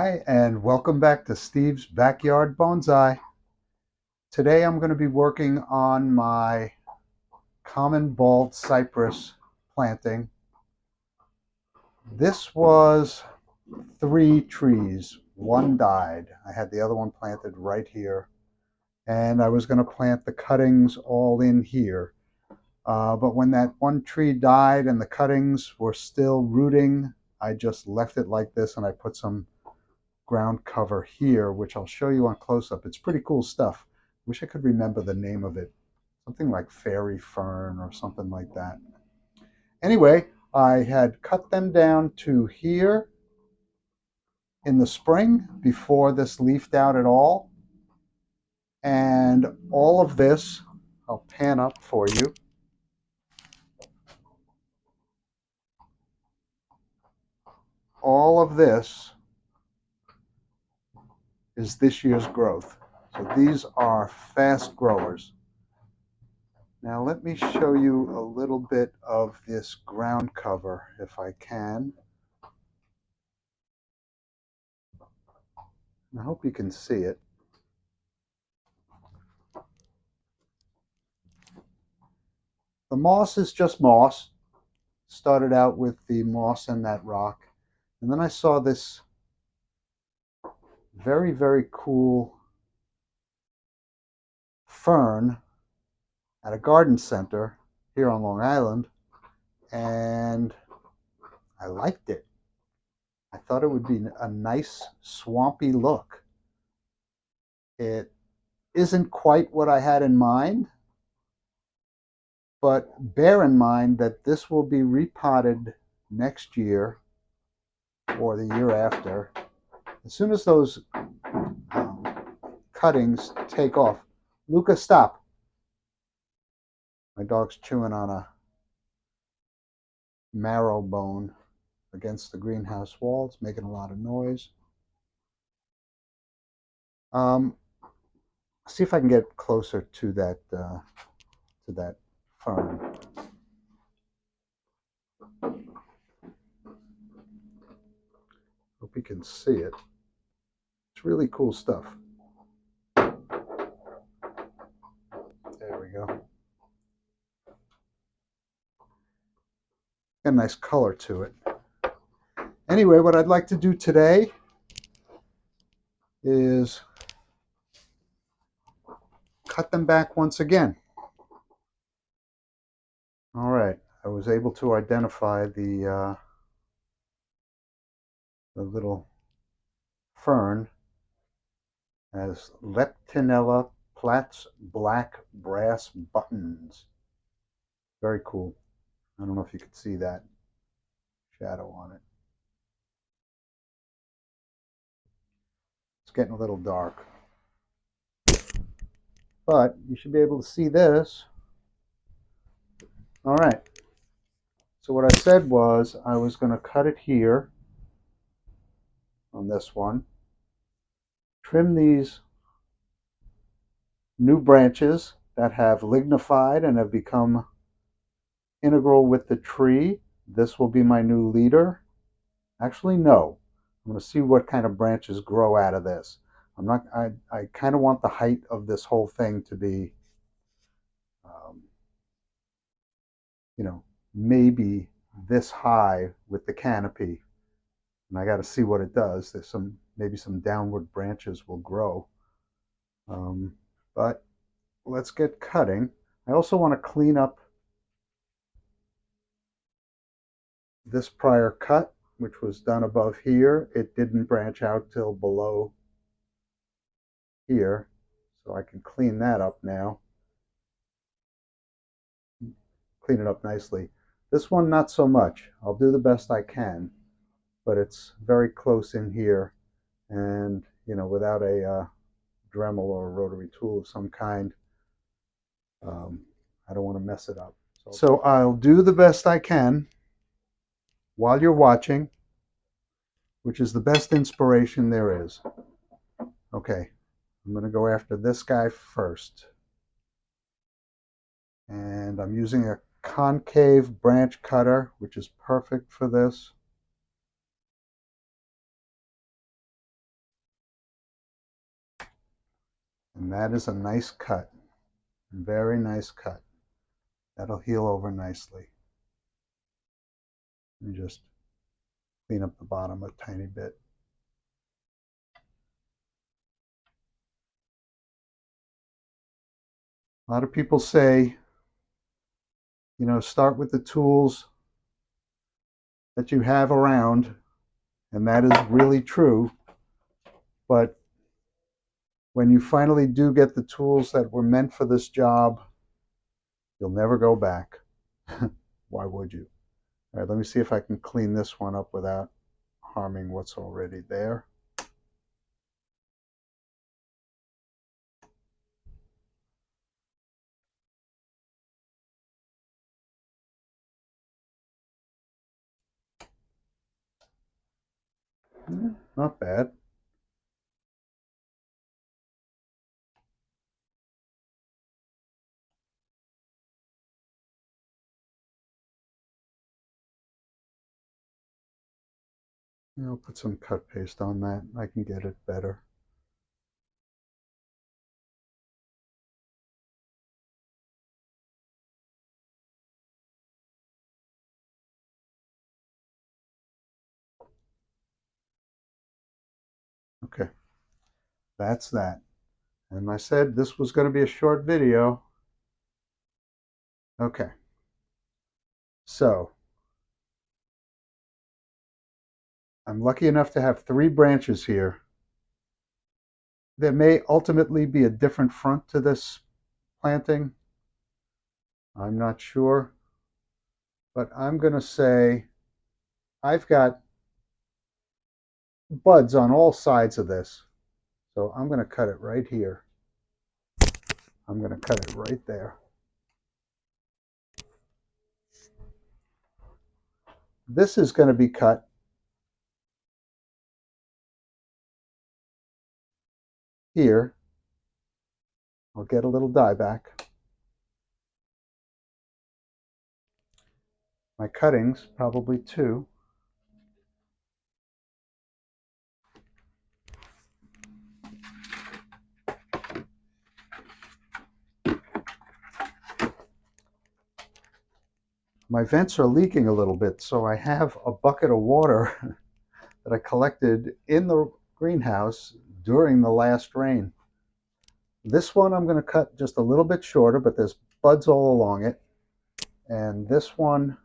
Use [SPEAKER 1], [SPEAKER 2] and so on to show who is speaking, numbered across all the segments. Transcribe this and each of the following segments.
[SPEAKER 1] Hi, and welcome back to Steve's Backyard Bonsai. Today I'm going to be working on my common bald cypress planting. This was 3 trees. One died. I had the other one planted right here, and I was going to plant the cuttings all in here. But when that one tree died and the cuttings were still rooting, I just left it like this and I put some ground cover here, which I'll show you on close-up. It's pretty cool stuff. Wish I could remember the name of it. Something like fairy fern or something like that. Anyway, I had cut them down to here in the spring before this leafed out at all. And all of this, I'll pan up for you. All of this is this year's growth. So these are fast growers. Now let me show you a little bit of this ground cover if I can. I hope you can see it. The moss is just moss. Started out with the moss and that rock. And then I saw this very, very cool fern at a garden center here on Long Island. And I liked it. I thought it would be a nice swampy look. It isn't quite what I had in mind, but bear in mind that this will be repotted next year or the year after. As soon as those cuttings take off. Luca, stop. My dog's chewing on a marrow bone against the greenhouse wall. It's making a lot of noise. See if I can get closer to that fern. Hope you can see it. It's really cool stuff. There we go. Got a nice color to it. Anyway, what I'd like to do today is cut them back once again. All right, I was able to identify the little fern as Leptinella Platts black brass buttons. Very cool. I don't know if you could see that shadow on it. It's getting a little dark. But you should be able to see this. All right. So what I said was I was going to cut it here on this one. Trim these new branches that have lignified and have become integral with the tree. This will be my new leader. Actually, no. I'm going to see what kind of branches grow out of this. I kind of want the height of this whole thing to be, maybe this high with the canopy. And I got to see what it does. There's maybe some downward branches will grow. But let's get cutting. I also want to clean up this prior cut, which was done above here. It didn't branch out till below here, so I can clean that up now. Clean it up nicely. This one, not so much. I'll do the best I can, but it's very close in here, and without a Dremel or a rotary tool of some kind, I don't want to mess it up. So I'll do the best I can while you're watching, which is the best inspiration there is. Okay, I'm going to go after this guy first. And I'm using a concave branch cutter, which is perfect for this. And that is a nice cut. Very nice cut. That'll heal over nicely. And just clean up the bottom a tiny bit. A lot of people say, you know, start with the tools that you have around, and that is really true. But when you finally do get the tools that were meant for this job, you'll never go back. Why would you? All right, let me see if I can clean this one up without harming what's already there. Not bad. I'll put some cut paste on that. I can get it better. Okay, that's that. And I said this was going to be a short video. Okay, so I'm lucky enough to have 3 branches here. There may ultimately be a different front to this planting. I'm not sure. But I'm going to say I've got buds on all sides of this. So I'm going to cut it right here. I'm going to cut it right there. This is going to be cut here. I'll get a little dye back. My cuttings, probably 2. My vents are leaking a little bit, so I have a bucket of water that I collected in the greenhouse during the last rain. This one I'm going to cut just a little bit shorter, but there's buds all along it. And this one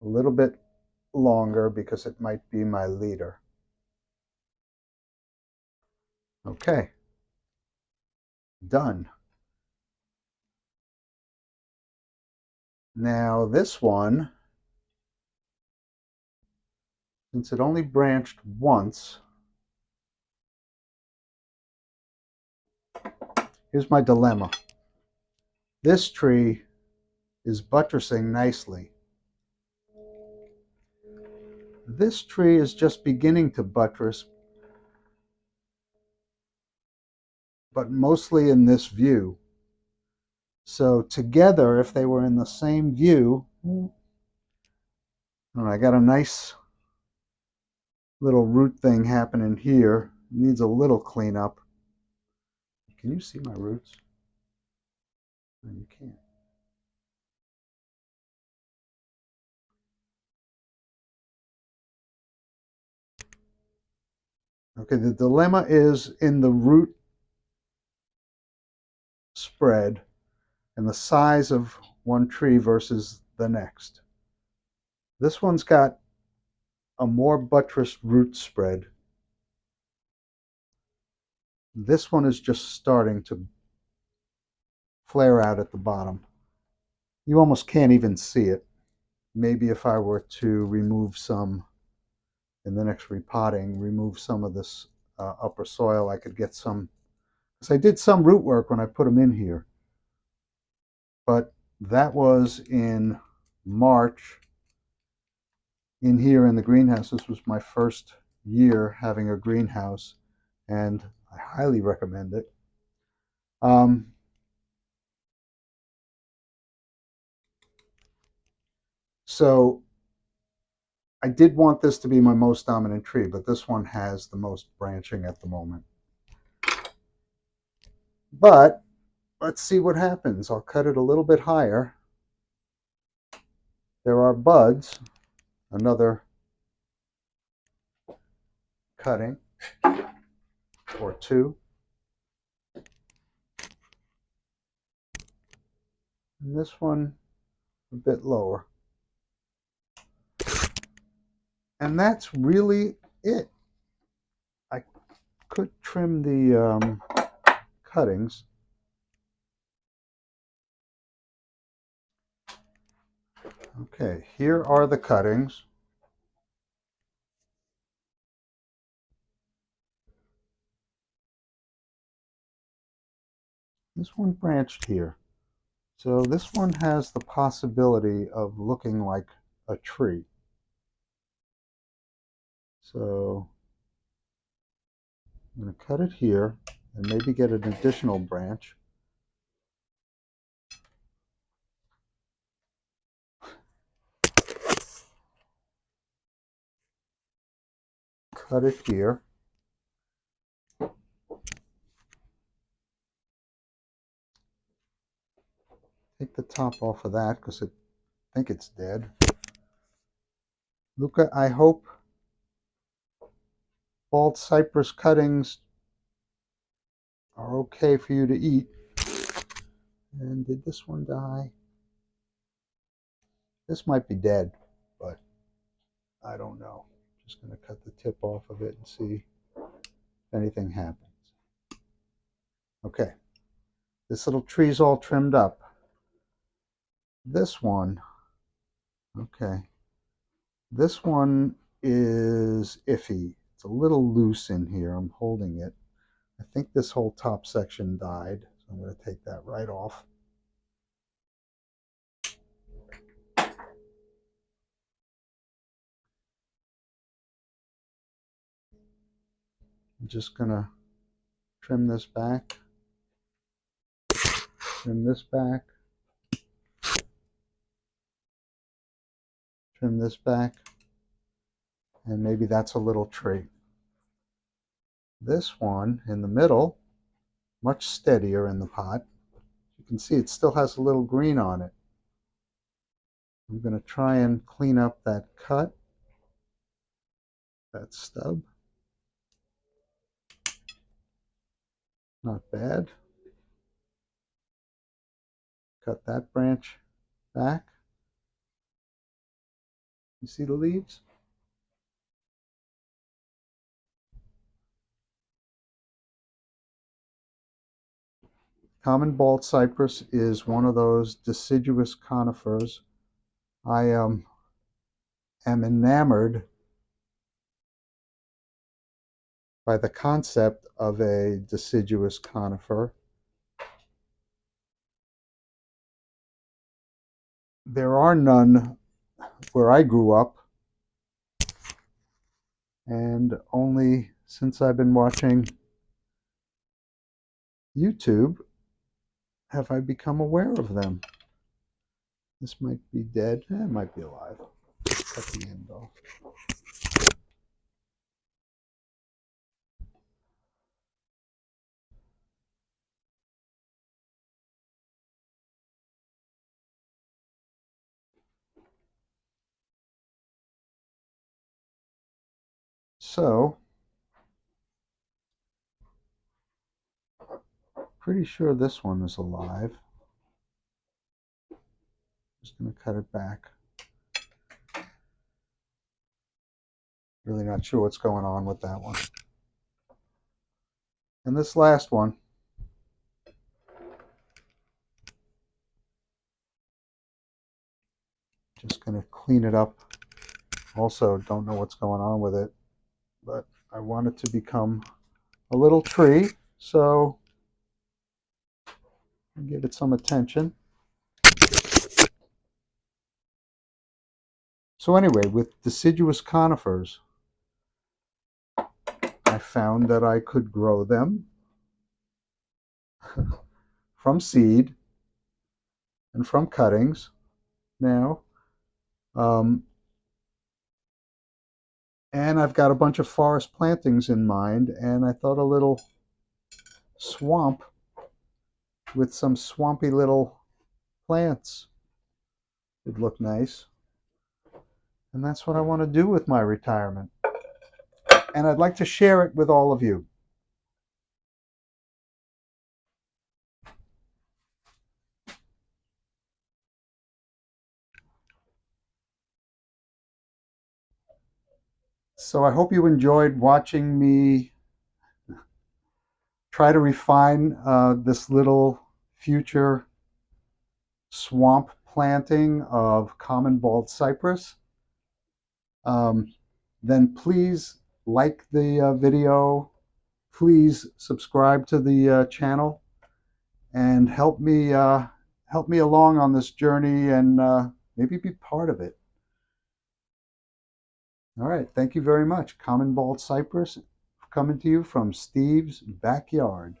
[SPEAKER 1] a little bit longer because it might be my leader. Okay, done. Now this one, since it only branched once, here's my dilemma. This tree is buttressing nicely. This tree is just beginning to buttress, but mostly in this view. So together, if they were in the same view, I got a nice little root thing happening here. Needs a little cleanup. Can you see my roots? No, you can't. Okay, the dilemma is in the root spread and the size of one tree versus the next. This one's got a more buttressed root spread. This one is just starting to flare out at the bottom. You almost can't even see it. Maybe if I were to remove some, in the next repotting, remove some of this upper soil, I could get some, because I did some root work when I put them in here. But that was in March in here in the greenhouse. This was my first year having a greenhouse, and I highly recommend it. So I did want this to be my most dominant tree, but this one has the most branching at the moment. But let's see what happens. I'll cut it a little bit higher. There are buds, another cutting or two. And this one a bit lower. And that's really it. I could trim the cuttings. Okay, here are the cuttings. This one branched here. So this one has the possibility of looking like a tree. So I'm going to cut it here and maybe get an additional branch. Cut it here. Take the top off of that because I think it's dead. Luca, I hope bald cypress cuttings are okay for you to eat. And did this one die? This might be dead, but I don't know. Just going to cut the tip off of it and see if anything happens. Okay, this little tree's all trimmed up. This one, okay, this one is iffy. It's a little loose in here. I'm holding it. I think this whole top section died, so I'm going to take that right off. I'm just going to trim this back, trim this back, trim this back, and maybe that's a little tree. This one in the middle, much steadier in the pot. You can see it still has a little green on it. I'm going to try and clean up that cut, that stub. Not bad. Cut that branch back. You see the leaves? Common bald cypress is one of those deciduous conifers. I am enamored by the concept of a deciduous conifer. There are none where I grew up, and only since I've been watching YouTube have I become aware of them. This might be dead. It might be alive. Cut the end off. So, pretty sure this one is alive. Just going to cut it back. Really not sure what's going on with that one. And this last one, just going to clean it up. Also, don't know what's going on with it, but I want it to become a little tree, so I'll give it some attention. So anyway, with deciduous conifers, I found that I could grow them from seed and from cuttings now. And I've got a bunch of forest plantings in mind, and I thought a little swamp with some swampy little plants. It'd look nice. And that's what I want to do with my retirement. And I'd like to share it with all of you. So I hope you enjoyed watching me try to refine this little future swamp planting of common bald cypress. Then please like the video, please subscribe to the channel, and help me along on this journey, and maybe be part of it. All right, thank you very much. Common bald cypress coming to you from Steve's backyard.